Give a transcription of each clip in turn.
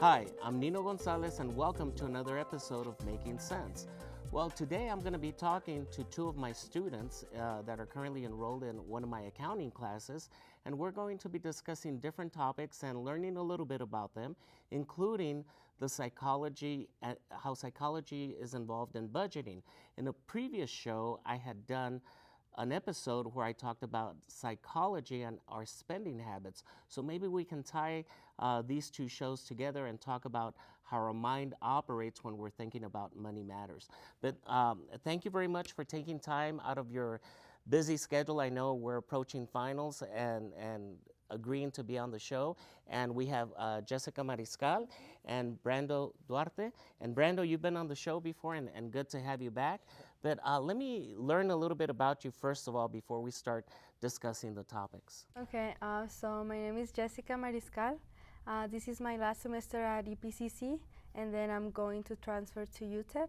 Hi, I'm Nino Gonzalez, and welcome to another episode of Making Sense. Well, today I'm going to be talking to two of my students that are currently enrolled in one of my accounting classes, and we're going to be discussing different topics and learning a little bit about them, including the psychology, how psychology is involved in budgeting. In a previous show, I had done an episode where I talked about psychology and our spending habits. So maybe we can tie these two shows together and talk about how our mind operates when we're thinking about money matters. But thank you very much for taking time out of your busy schedule. I know we're approaching finals and agreeing to be on the show. And we have Jessica Mariscal and Brando Duarte. And Brando, you've been on the show before, and good to have you back. But let me learn a little bit about you first of all before we start discussing the topics. Okay, so my name is Jessica Mariscal. This is my last semester at EPCC, and then I'm going to transfer to UTEP.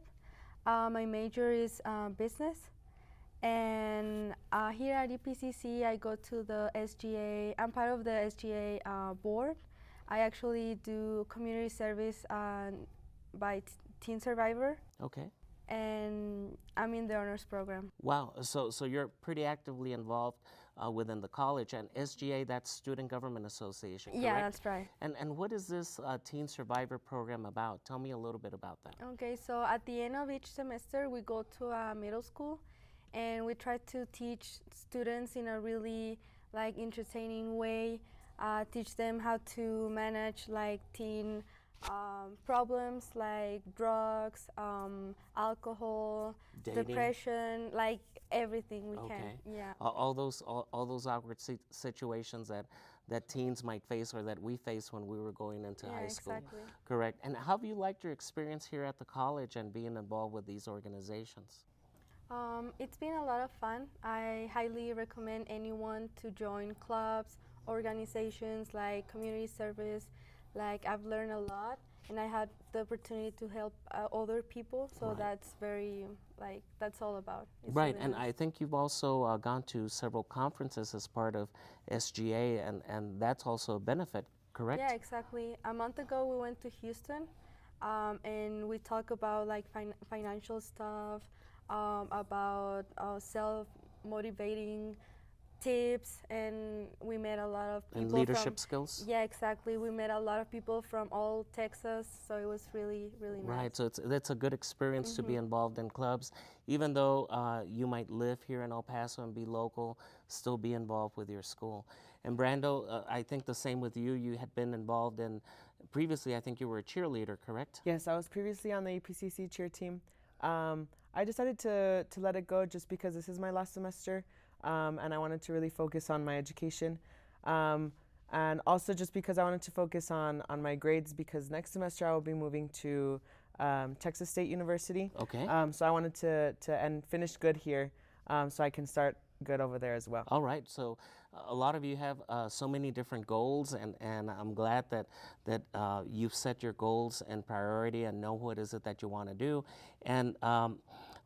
My major is business. And here at EPCC, I go to the SGA. I'm part of the SGA board. I actually do community service by Teen Survivor. Okay. And I'm in the honors program. Wow, so you're pretty actively involved within the college, and SGA, that's Student Government Association, correct? Yeah, that's right. And what is this Teen Survivor program about? Tell me a little bit about that. Okay, so at the end of each semester, we go to a middle school, and we try to teach students in a really entertaining way, teach them how to manage teen problems like drugs, alcohol, Dating. depression, everything we can. Yeah. All those awkward situations that teens might face or that we face when we were going into high school. Exactly. Correct. And how have you liked your experience here at the college and being involved with these organizations? It's been a lot of fun. I highly recommend anyone to join clubs, organizations like community service. I've learned a lot, and I had the opportunity to help other people, so Right. that's very, that's all about. It's Right, really and nice. I think you've also gone to several conferences as part of SGA, and that's also a benefit, correct? Yeah, exactly. A month ago, we went to Houston, and we talk about financial stuff, about self-motivating tips, and we met a lot of people. And leadership skills? Yeah, exactly. We met a lot of people from all Texas, so it was really, really nice. Right, so it's a good experience to be involved in clubs, even though you might live here in El Paso and be local, still be involved with your school. And Brando, I think the same with you. You had been involved in, previously I think you were a cheerleader, correct? Yes, I was previously on the EPCC cheer team. I decided to let it go just because this is my last semester, and I wanted to really focus on my education. And also just because I wanted to focus on my grades, because next semester I will be moving to Texas State University. Okay. So I wanted to finish good here, so I can start good over there as well. All right, so a lot of you have so many different goals, and I'm glad that you've set your goals and priority and know what is it that you want to do. And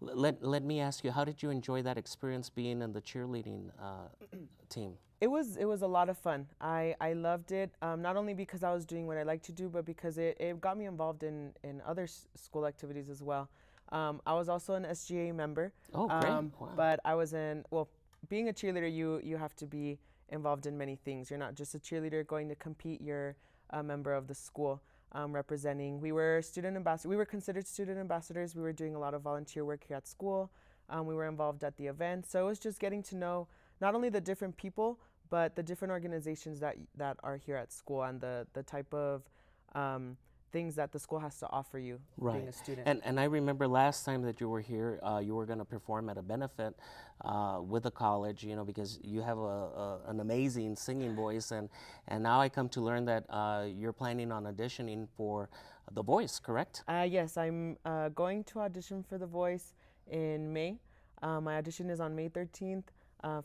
let me ask you, how did you enjoy that experience being in the cheerleading team? It was a lot of fun. I loved it, not only because I was doing what I like to do, but because it got me involved in other school activities as well. I was also an SGA member. Oh, great. Wow. But I was being a cheerleader, you have to be involved in many things. You're not just a cheerleader going to compete, you're a member of the school representing. We were student ambassadors. We were considered student ambassadors. We were doing a lot of volunteer work here at school. We were involved at the events. So it was just getting to know not only the different people, but the different organizations that are here at school and the type of things that the school has to offer you being a student. And I remember last time that you were here, you were going to perform at a benefit with the college, because you have an amazing singing voice, and now I come to learn that you're planning on auditioning for The Voice, correct? Yes, I'm going to audition for The Voice in May. My audition is on May 13th.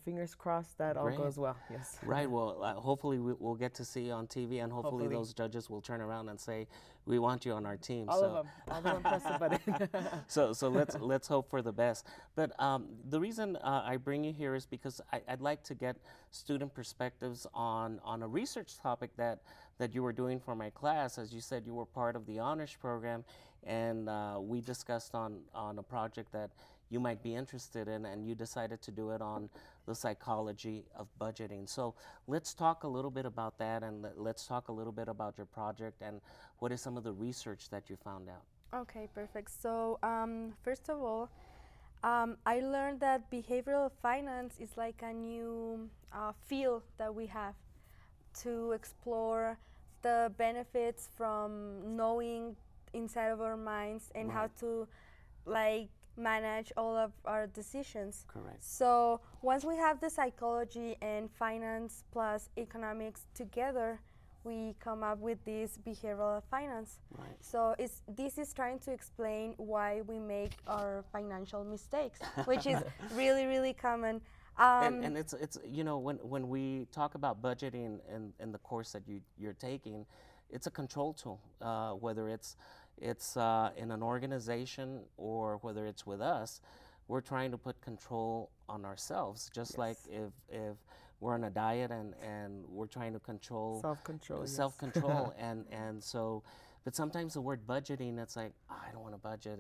fingers crossed that all Great. goes well. Yes. Right. Well, hopefully we'll get to see you on TV, and hopefully those judges will turn around and say, "We want you on our team." All of them. All of them press the button. So let's hope for the best. But the reason I bring you here is because I'd like to get student perspectives on a research topic that you were doing for my class. As you said, you were part of the honors program, and we discussed on a project that you might be interested in, and you decided to do it on the psychology of budgeting. So let's talk a little bit about that, and let's talk a little bit about your project and what is some of the research that you found out. Okay, perfect. So first of all, I learned that behavioral finance is like a new field that we have to explore the benefits from knowing inside of our minds and how to like manage all of our decisions. Correct. So once we have the psychology and finance plus economics together, we come up with this behavioral finance. Right. So this is trying to explain why we make our financial mistakes, which is really, really common. And it's when we talk about budgeting in the course that you're taking, it's a control tool, whether it's in an organization or whether it's with us. We're trying to put control on ourselves, just like if we're on a diet and we're trying to control self-control and so, but sometimes the word budgeting, it's like, oh, I don't want to budget,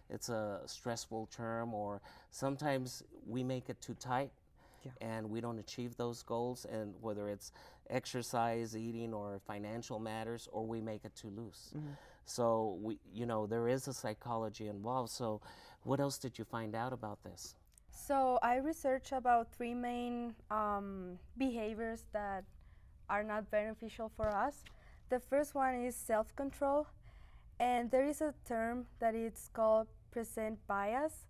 it's a stressful term, or sometimes we make it too tight and we don't achieve those goals, and whether it's exercise, eating, or financial matters, or we make it too loose. So there is a psychology involved. So what else did you find out about this? So I researched about three main behaviors that are not beneficial for us. The first one is self-control, and there is a term that it's called present bias.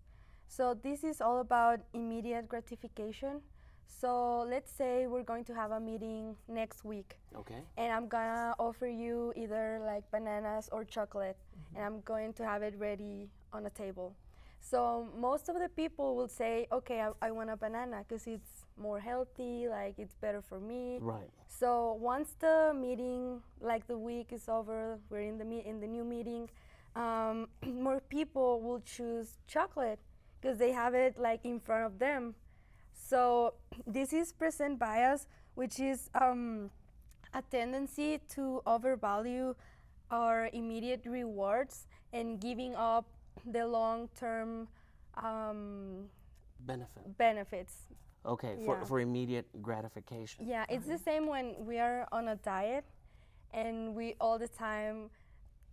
So this is all about immediate gratification. So let's say we're going to have a meeting next week. Okay. And I'm gonna offer you either like bananas or chocolate, and I'm going to have it ready on a table. So most of the people will say, okay, I want a banana because it's more healthy, like it's better for me. Right. So once the meeting, like the week is over, we're in the new meeting, more people will choose chocolate because they have it like in front of them. So this is present bias, which is a tendency to overvalue our immediate rewards and giving up the long-term benefits. Okay, for immediate gratification. Yeah, it's the same when we are on a diet and we all the time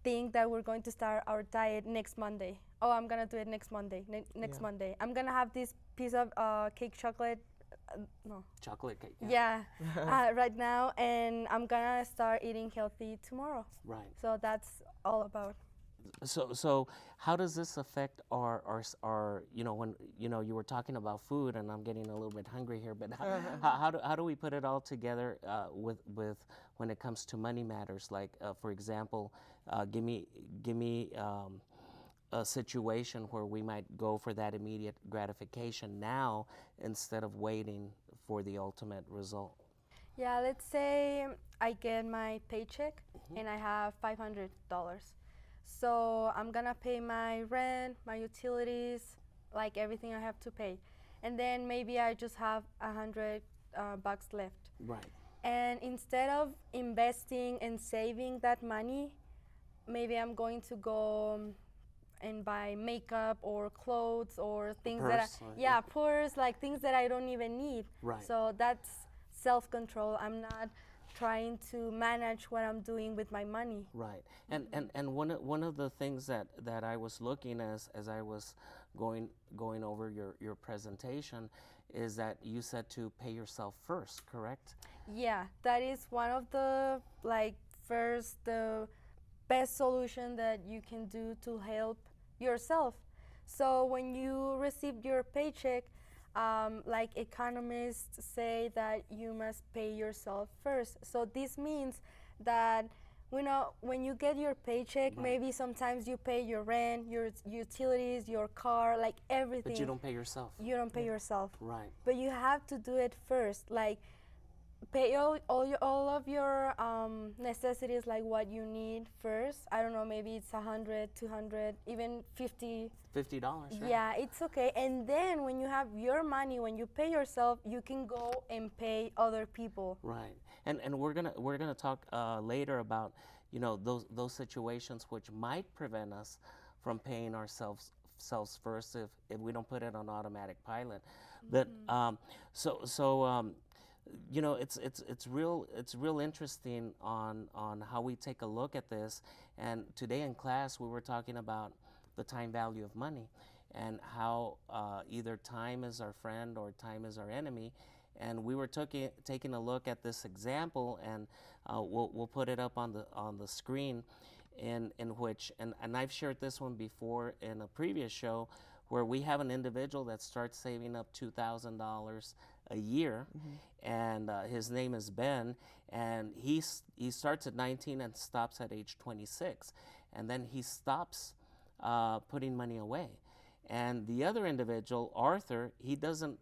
think that we're going to start our diet next Monday. Oh, I'm gonna do it next Monday. Next Monday, I'm gonna have this piece of cake chocolate. Chocolate cake. Yeah, right now, and I'm gonna start eating healthy tomorrow. Right. So that's all about. So how does this affect our when you were talking about food, and I'm getting a little bit hungry here, but how do we put it all together with when it comes to money matters? Like for example, give me a situation where we might go for that immediate gratification now instead of waiting for the ultimate result. Yeah, let's say I get my paycheck and I have $500. So I'm gonna pay my rent, my utilities, like everything I have to pay. And then maybe I just have $100 left. Right. And instead of investing and saving that money, maybe I'm going to go and buy makeup or clothes or things purse, like things that I don't even need. Right. So that's self-control. I'm not trying to manage what I'm doing with my money. Right. And one of the things that I was looking as I was going over your presentation is that you said to pay yourself first, correct? Yeah, that is one of the the best solution that you can do to help yourself. So when you receive your paycheck, like economists say that you must pay yourself first. So this means that We know when you get your paycheck, Right. maybe sometimes you pay your rent, your utilities, your car, like everything. But you don't pay yourself. You don't pay yourself. Right. But you have to do it first. Like pay all of your necessities, like what you need first. I don't know, maybe it's 100, 200, even 50. $50. Right? Yeah, it's okay. And then when you have your money, when you pay yourself, you can go and pay other people. Right. And we're gonna talk later about those situations which might prevent us from paying ourselves first if we don't put it on automatic pilot. But it's real interesting on how we take a look at this. And today in class we were talking about the time value of money and how either time is our friend or time is our enemy. And we were taking a look at this example, and we'll put it up on the screen, in which and I've shared this one before in a previous show, where we have an individual that starts saving up $2,000 a year, and his name is Ben, and he starts at 19 and stops at age 26, and then he stops putting money away. And the other individual, Arthur, he doesn't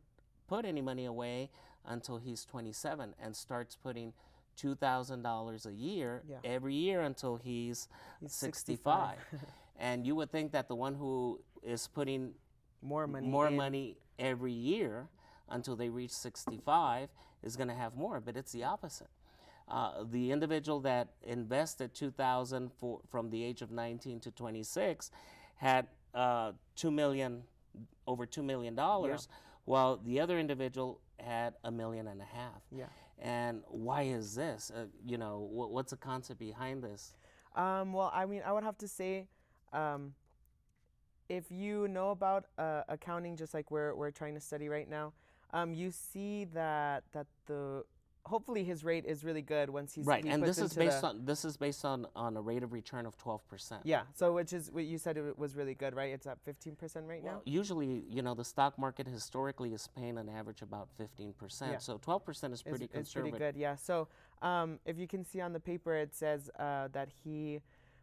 put any money away until he's 27 and starts putting $2,000 a year every year until he's 65. And you would think that the one who is putting more money every year until they reach 65 is going to have more, but it's the opposite. The individual that invested $2,000 from the age of 19 to 26 had over $2 million, while the other individual had $1.5 million. Yeah. And why is this? What's the concept behind this? Well, I mean, I would have to say, if you know about accounting, just like we're trying to study right now, you see that the hopefully his rate is really good once he's right. he And puts this is based on a rate of return of 12%. Yeah. So which is what you said it was really good, right? It's at 15% right now. Usually, the stock market historically is paying an average about 15%. Yeah. So 12% is pretty conservative. It's pretty good, yeah. So if you can see on the paper, it says that he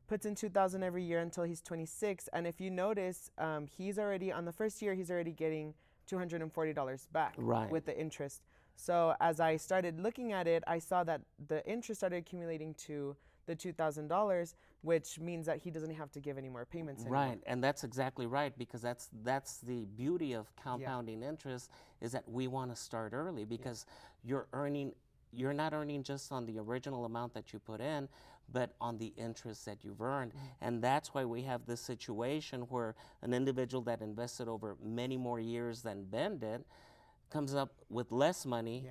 puts in $2,000 every year until he's 26, and if you notice, he's already on the first year he's already getting $240 back with the interest. So as I started looking at it, I saw that the interest started accumulating to the $2,000, which means that he doesn't have to give any more payments anymore. Right, and that's exactly right, because that's the beauty of compounding interest, is that we want to start early, because you're not earning just on the original amount that you put in, but on the interest that you've earned. And that's why we have this situation where an individual that invested over many more years than Ben did comes up with less money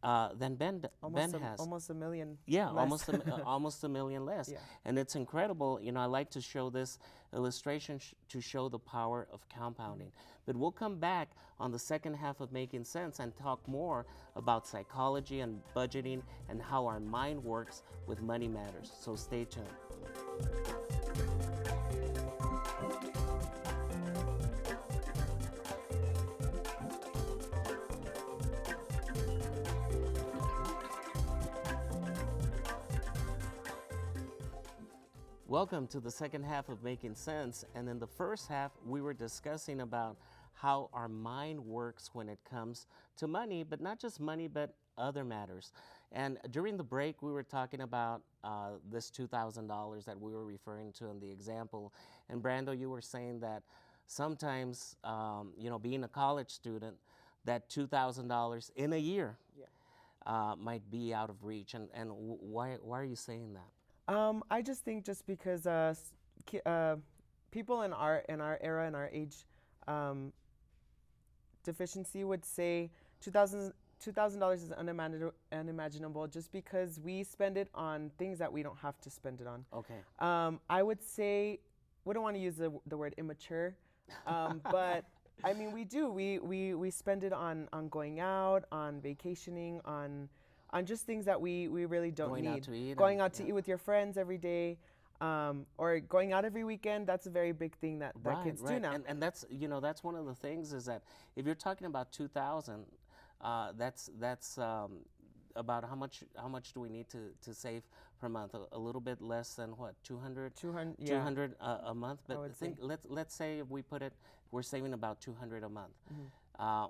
than Ben has. Almost $1 million. Yeah, less. almost $1 million less. Yeah. And it's incredible. I like to show this illustration to show the power of compounding. But we'll come back on the second half of Making Sense and talk more about psychology and budgeting and how our mind works with money matters. So stay tuned. Welcome to the second half of Making Sense. And in the first half, we were discussing about how our mind works when it comes to money, but not just money, but other matters. And during the break, we were talking about this $2,000 that we were referring to in the example. And Brando, you were saying that sometimes, being a college student, that $2,000 in a year might be out of reach. And why are you saying that? I just think just because people in our era, in our age, deficiency would say $2,000 is unimaginable just because we spend it on things that we don't have to spend it on. Okay. I would say, we don't want to use the word immature, but I mean we do. We spend it on going out, on vacationing, on just things that we really don't need. Going out to eat. Going out to eat with your friends every day, or going out every weekend. That's a very big thing that kids do now. And that's that's one of the things, is that if you're talking about 2,000, that's about how much do we need to save per month? A little bit less than what, 200? 200, yeah. 200 a month. I But would think say. let's say if we put it, we're saving about 200 a month,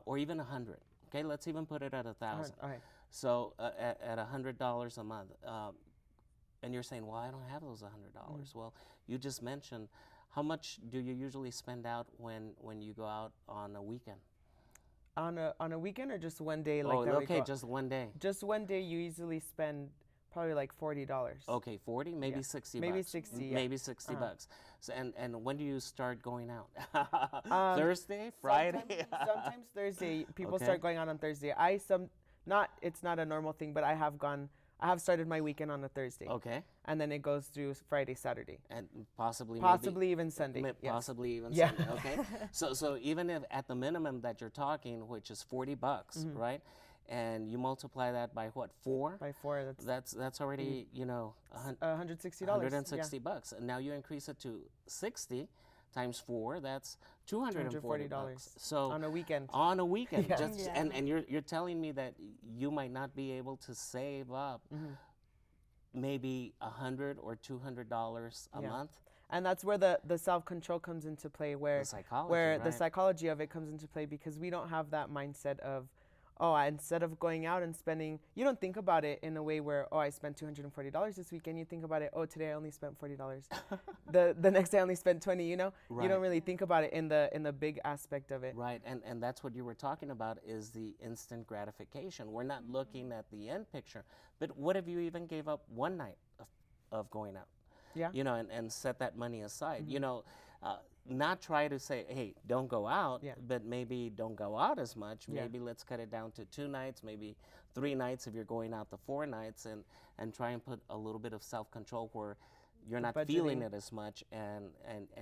or even 100. Okay, let's even put it at 1,000. All right. So at $100 a month, and you're saying, well, I don't have those $100. Well, you just mentioned, how much do you usually spend out when you go out on a weekend? On a weekend or just one day like Oh, that? okay, just one day. Just one day, you easily spend probably like $40. Okay, 40, maybe Yeah. 60 Maybe bucks. 60, yeah. Maybe 60 bucks. So and when do you start going out? Thursday, Friday? Sometimes Thursday. People Okay. start going out on Thursday. It's not a normal thing, but I have started my weekend on a Thursday. Okay. And then it goes through Friday, Saturday. And possibly Even Sunday. Yes. Possibly even Yeah. Sunday. Okay. So even if at the minimum that you're talking, which is 40 bucks, right? And you multiply that by what, 4? By 4, That's already, you know, $160. 160 bucks. And now you increase it to 60 times 4, that's $240 bucks. So on a weekend. On a weekend. Yeah. Just Yeah. and you're telling me that you might not be able to save up maybe $100 or $200 a Yeah. month. And that's where the self-control comes into play, where The psychology, where the right? psychology of it comes into play, because we don't have that mindset of, instead of going out and spending, you don't think about it in a way where, I spent $240 this weekend. You think about it, today I only spent $40. the next day I only spent 20. You know, Right. you don't really think about it in the big aspect of it. Right, and that's what you were talking about, is the instant gratification. We're not looking at the end picture. But what if you even gave up one night of going out? Yeah. You know, and set that money aside. You know, not try to say, hey, don't go out, Yeah. but maybe don't go out as much. Yeah. Maybe let's cut it down to 2 nights, maybe 3 nights if you're going out to 4 nights, and try and put a little bit of self-control where you're not feeling budgeting. it as much, and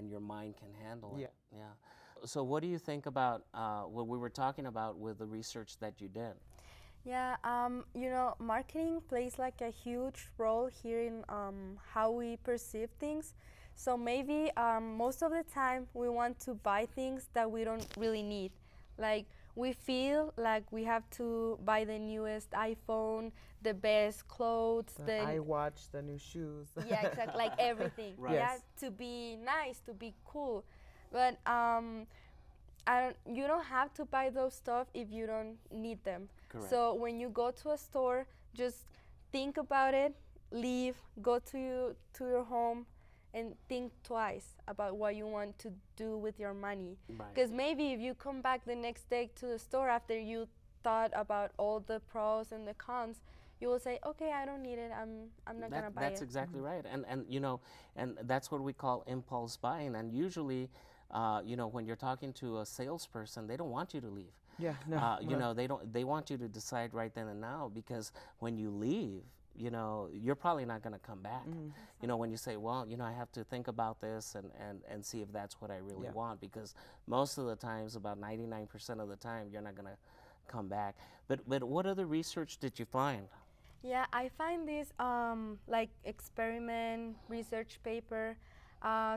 your mind can handle it. Yeah. Yeah. So what do you think about what we were talking about with the research that you did? Yeah, you know, marketing plays like a huge role here in how we perceive things. So maybe most of the time we want to buy things that we don't really need. Like, we feel like we have to buy the newest iPhone, the best clothes, The iWatch, the new shoes. yeah, exactly, like everything. Right. Yeah, Yes. to be nice, to be cool. But you don't have to buy those stuff if you don't need them. Correct. So when you go to a store, just think about it, leave, go to your home, and think twice about what you want to do with your money. Right. Because maybe if you come back the next day to the store after you thought about all the pros and the cons, you will say, okay, I don't need it. I'm not gonna buy That's it. exactly right, and you know, and that's what we call impulse buying. And usually, you know, when you're talking to a salesperson, they don't want you to leave. Yeah. No. You know, they want you to decide right then and now, because when you leave, you know, you're probably not going to come back. You know, when you say, well, you know, I have to think about this and see if that's what I really Yeah. want, because most of the times, about 99% of the time, you're not going to come back. But what other research did you find? Yeah, I find this like experiment research paper.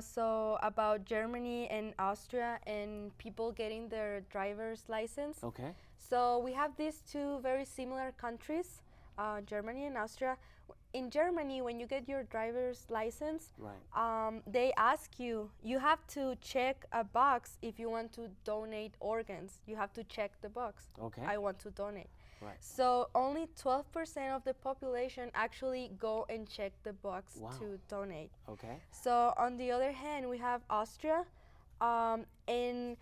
So about Germany and Austria and people getting their driver's license. Okay. So we have these two very similar countries, Germany and Austria. In Germany, when you get your driver's license, Right. they ask you, you have to check a box if you want to donate organs. You have to check the box. Okay. I want to donate. Right. So only 12% of the population actually go and check the box Wow. to donate. Okay. So on the other hand, we have Austria in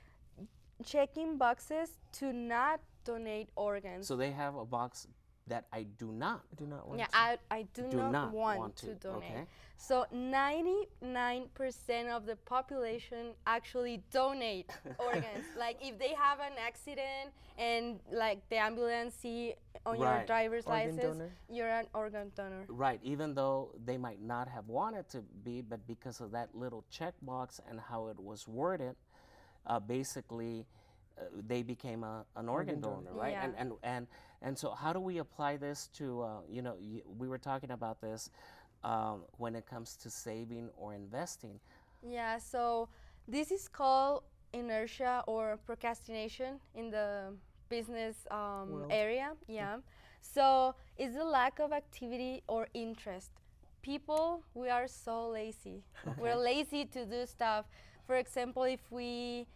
checking boxes to not donate organs. So they have a box that I do not. I do not want yeah, to. I do Do not, not want, want to to, donate. okay. So 99% of the population actually donate organs. Like if they have an accident and like the ambulance see on your Right. driver's Organ license, donor? you're an organ donor. Right, even though they might not have wanted to be, but because of that little checkbox and how it was worded, basically they became an organ donor, right? Yeah. And so how do we apply this to, you know, we were talking about this when it comes to saving or investing. Yeah, so this is called inertia or procrastination in the business World. area. Yeah. So it's the lack of activity or interest. People, we are so lazy. We're lazy to do stuff. For example, if we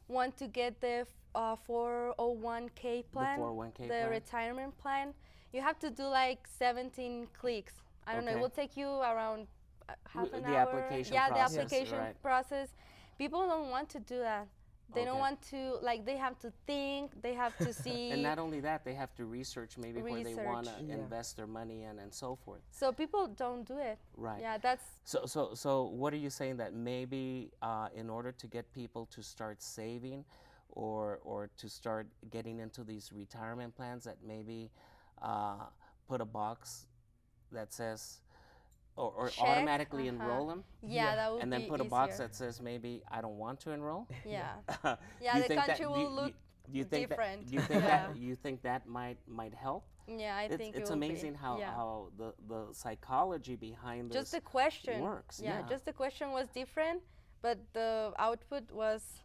want to get the 401k plan, 401k the plan. retirement plan, you have to do like 17 clicks. I don't know, it Okay. will take you around half an The hour. application Yeah, process, the application right. process. People don't want to do that. They don't Okay. want to, like, they have to think, they have to see. And not only that, they have to research maybe where they want to Yeah. invest their money in and so forth. So people don't do it. Right. Yeah, that's So what are you saying, that maybe in order to get people to start saving or to start getting into these retirement plans, that maybe put a box that says, or check. automatically enroll them, Yeah, that would and then be put a box easier. that says maybe I don't want to enroll? Yeah. Do Yeah, you the think that- country do will you- look do you think different. That, do you think Yeah. that you think that might help? Yeah, I think It's it will amazing be. how, Yeah. how the psychology behind Just this the question works. Yeah, just the question was different, but the output was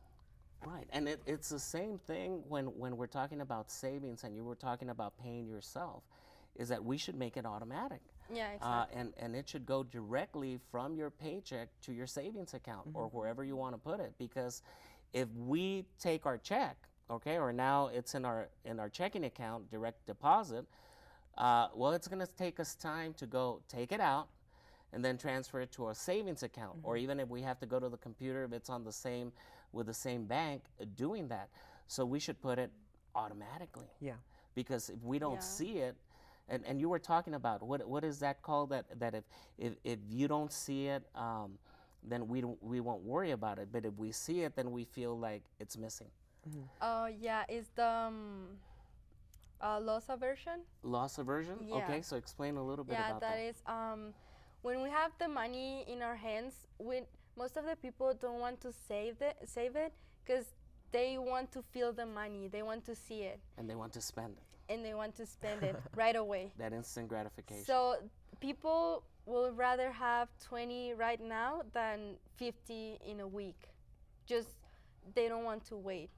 Right, and it's the same thing when we're talking about savings, and you were talking about paying yourself, is that we should make it automatic. yeah, exactly. And it should go directly from your paycheck to your savings account or wherever you want to put it. Because if we take our check, okay, or now it's in our checking account, direct deposit, well, it's going to take us time to go take it out and then transfer it to a savings account. Or even if we have to go to the computer, if it's on the same with the same bank, doing that. So we should put it automatically. Yeah. Because if we don't Yeah. see it, and you were talking about what is that called, that if you don't see it, then we won't worry about it, but if we see it, then we feel like it's missing. Oh, yeah, it's the loss aversion. Loss aversion. Yeah. Okay, so explain a little bit Yeah, about that is when we have the money in our hands. Most of the people don't want to save it because they want to feel the money. They want to see it, And they want to spend it, and they want to spend it right away. that instant gratification. So people will rather have 20 right now than 50 in a week. Just they don't want to wait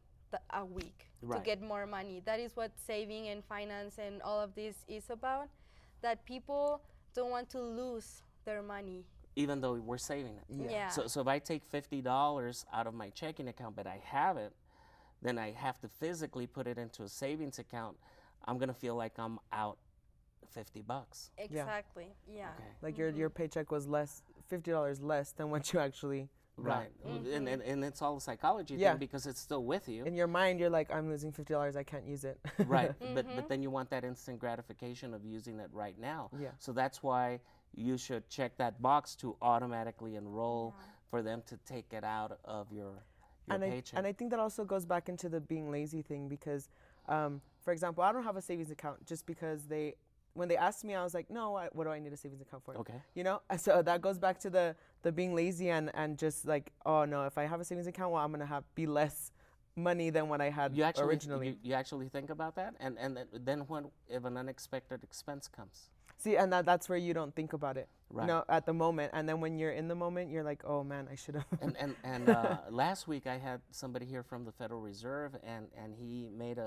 a week to Right. get more money. That is what saving and finance and all of this is about. That people don't want to lose their money. Even though we're saving it. Yeah. So if I take $50 out of my checking account, but I have it, then I have to physically put it into a savings account. I'm gonna feel like I'm out $50. Exactly. Yeah. Okay. Like your paycheck was $50 less than what you actually got. Right. And it's all a psychology Yeah. thing, because it's still with you. In your mind, you're like, I'm losing $50. I can't use it. Right. But then you want that instant gratification of using it right now. Yeah. So that's why you should check that box to automatically enroll for them to take it out of your paycheck. And I think that also goes back into the being lazy thing because, for example, I don't have a savings account just because when they asked me, I was like, no, what do I need a savings account for? Okay. You know, so that goes back to the being lazy and just like, oh no, if I have a savings account, well, I'm gonna be less money than what I had You actually originally. you actually think about that, and then if an unexpected expense comes. See, and that's where you don't think about it, Right. you know, at the moment. And then when you're in the moment, you're like, oh man, I should have. And last week I had somebody here from the Federal Reserve, and he made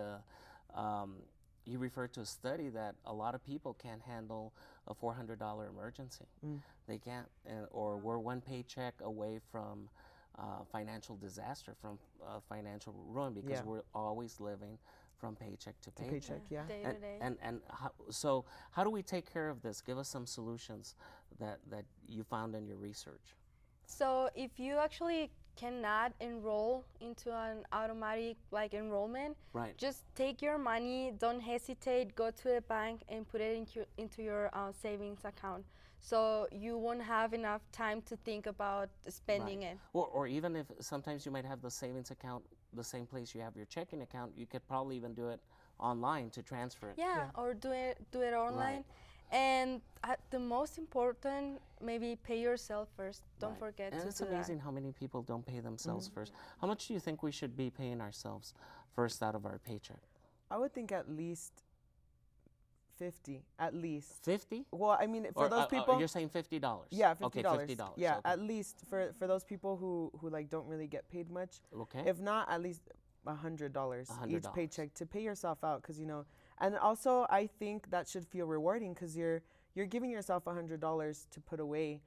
he referred to a study that a lot of people can't handle a $400 emergency. They can't, or we're one paycheck away from financial disaster, from financial ruin, because Yeah. we're always living from paycheck to paycheck. Paycheck, yeah. Day to day. And so how do we take care of this? Give us some solutions that you found in your research. So if you actually cannot enroll into an automatic like enrollment, Right. just take your money, don't hesitate, go to the bank and put it into your savings account. So you won't have enough time to think about spending it. Or even if sometimes you might have the savings account the same place you have your checking account, you could probably even do it online to transfer it. Yeah, or do it online. And the most important, maybe pay yourself first. Don't Right. forget And to it's do amazing how many people don't pay themselves first. How much do you think we should be paying ourselves first out of our paycheck? I would think at least 50, at least. 50? Well, I mean, for those people. You're saying $50. Yeah, $50. Okay, $50. Yeah, okay. at least for those people who like don't really get paid much. Okay. If not, at least $100 each $100. paycheck to pay yourself out, because you know, And also, I think that should feel rewarding because you're giving yourself $100 to put away.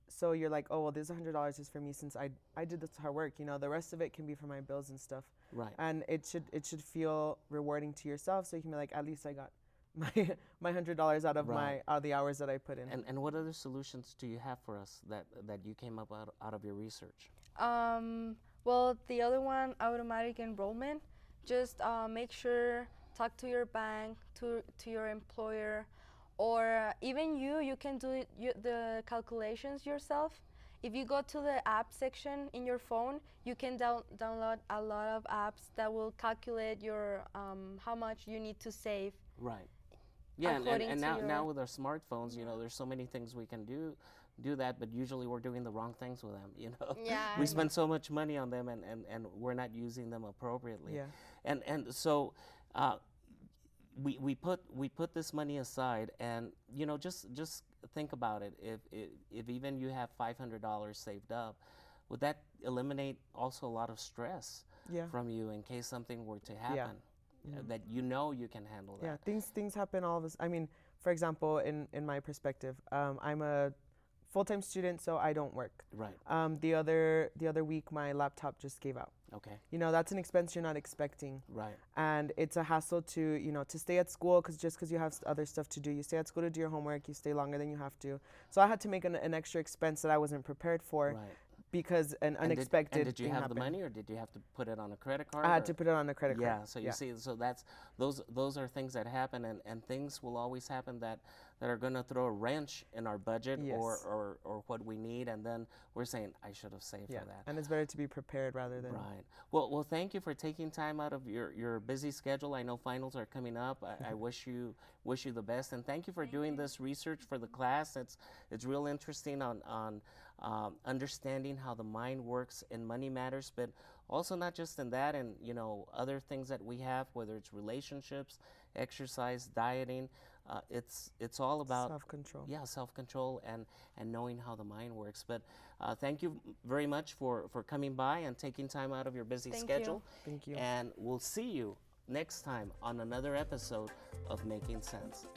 So you're like, oh well, this $100 is for me since I did this hard work. You know, the rest of it can be for my bills and stuff. Right. And it should feel rewarding to yourself, so you can be like, at least I got my $100 out of Right. out of the hours that I put in. And what other solutions do you have for us that you came up out of your research? Well, the other one, automatic enrollment. Just make sure, talk to your bank, to your employer, or even you can do it, the calculations yourself. If you go to the app section in your phone, you can download a lot of apps that will calculate your how much you need to save. Right. Yeah, According and to now, your- now with our smartphones, you know, there's so many things we can do that, but usually we're doing the wrong things with them, you know. Yeah, We I spend so much money on them and we're not using them appropriately. Yeah. And so we put this money aside, and you know, just think about it. If even you have $500 saved up, would that eliminate also a lot of stress Yeah. from you in case something were to happen? That you know you can handle that. Yeah, things happen all of us. I mean, for example, in my perspective, I'm a full-time student, so I don't work. Right. The other week, my laptop just gave out. Okay. You know, that's an expense you're not expecting. Right. And it's a hassle to stay at school because you have other stuff to do. You stay at school to do your homework, you stay longer than you have to. So I had to make an extra expense that I wasn't prepared for Right. because an And unexpected did you thing have happened. the money, or did you have to put it on a credit card? I had or- to put it on a credit card. Yeah, so you see, so that's those are things that happen, and things will always happen that are going to throw a wrench in our budget Yes. or what we need, and then we're saying, I should have saved Yeah, for that. and it's better to be prepared rather than. Right. Well, thank you for taking time out of your busy schedule. I know finals are coming up. I wish you the best, and thank you for doing this research for the class. It's real interesting on understanding how the mind works in money matters, but also not just in that, and you know, other things that we have, whether it's relationships, exercise, dieting. It's all about Self-control. Yeah, self-control and knowing how the mind works. But thank you very much for coming by and taking time out of your busy Thank schedule. Thank you. And we'll see you next time on another episode of Making Sense.